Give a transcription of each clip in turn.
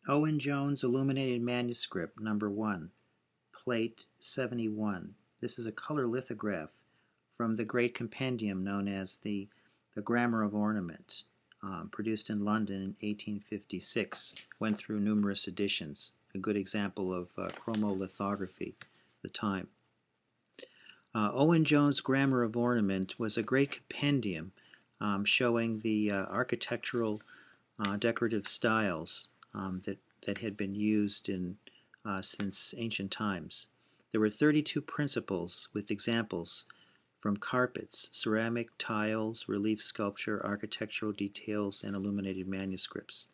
Owen Jones Illuminated Manuscript, number 1, plate 71. This is a color lithograph from the great compendium known as the Grammar of Ornament, produced in London in 1856. Went through numerous editions. A good example of chromolithography at the time. Owen Jones' Grammar of Ornament was a great compendium showing the architectural decorative styles that had been used since ancient times. There were 32 principles with examples from carpets, ceramic, tiles, relief sculpture, architectural details, and illuminated manuscripts.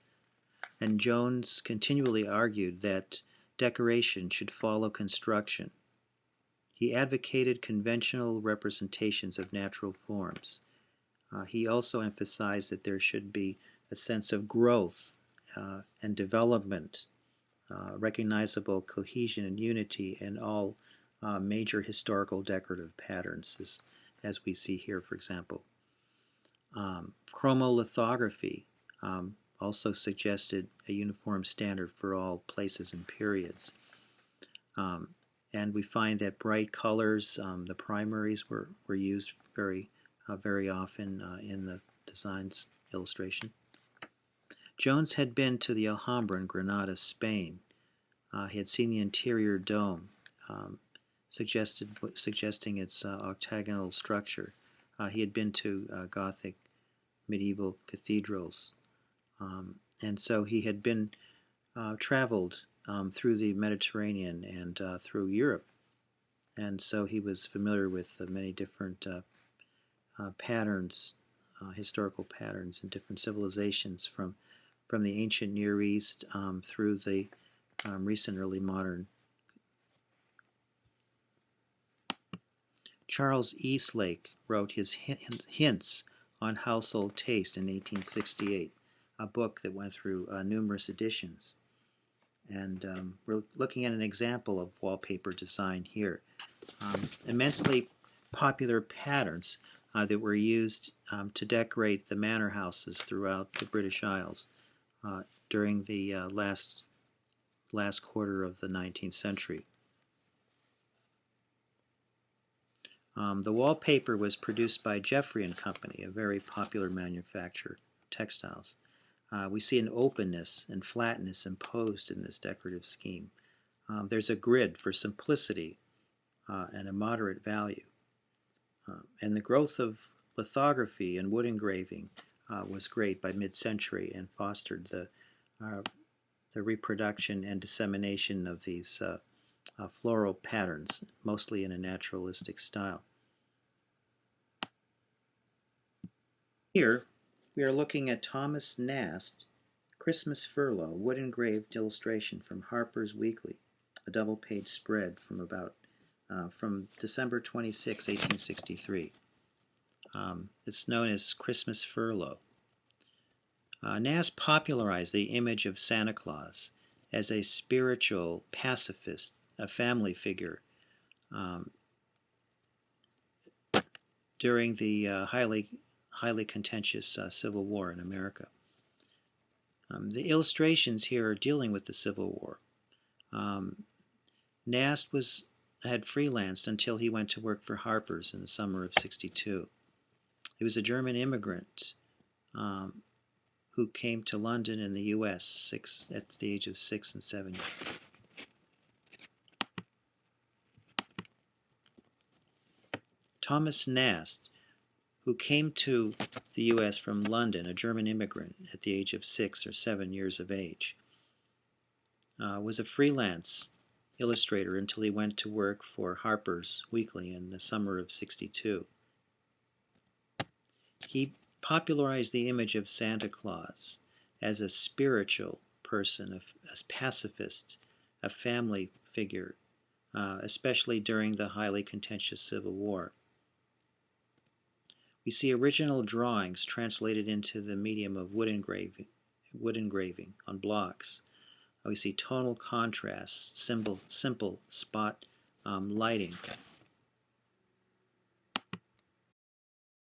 And Jones continually argued that decoration should follow construction. He advocated conventional representations of natural forms. He also emphasized that there should be a sense of growth and development, recognizable cohesion and unity in all major historical decorative patterns, as we see here, for example. Chromolithography also suggested a uniform standard for all places and periods. And we find that bright colors, the primaries, were used very often in the design's illustration. Jones had been to the Alhambra in Granada, Spain. He had seen the interior dome, suggesting its octagonal structure. He had been to Gothic medieval cathedrals. And so he had been traveled through the Mediterranean and through Europe. And so he was familiar with many different patterns, historical patterns in different civilizations from the ancient Near East through the recent early modern. Charles Eastlake wrote his Hints on Household Taste in 1868, a book that went through numerous editions. And we're looking at an example of wallpaper design here. Immensely popular patterns that were used to decorate the manor houses throughout the British Isles during the last quarter of the 19th century. The wallpaper was produced by Jeffrey and Company, a very popular manufacturer of textiles. We see an openness and flatness imposed in this decorative scheme. There's a grid for simplicity and a moderate value. And the growth of lithography and wood engraving was great by mid-century and fostered the reproduction and dissemination of these floral patterns, mostly in a naturalistic style. Here we are looking at Thomas Nast, Christmas Furlough, wood engraved illustration from Harper's Weekly, a double-page spread from December 26, 1863. It's known as Christmas Furlough. Nast popularized the image of Santa Claus as a spiritual pacifist, a family figure during the highly contentious Civil War in America. The illustrations here are dealing with the Civil War. Nast had freelanced until he went to work for Harper's in the summer of '62. He was a German immigrant who came to London in the U.S. at the age of 6 and 7 years. Thomas Nast, who came to the U.S. from London, a German immigrant at the age of 6 or 7 years of age, was a freelance illustrator until he went to work for Harper's Weekly in the summer of '62. He popularized the image of Santa Claus as a spiritual person, a pacifist, a family figure, especially during the highly contentious Civil War. We see original drawings translated into the medium of wood engraving on blocks. We see tonal contrasts, simple spot lighting,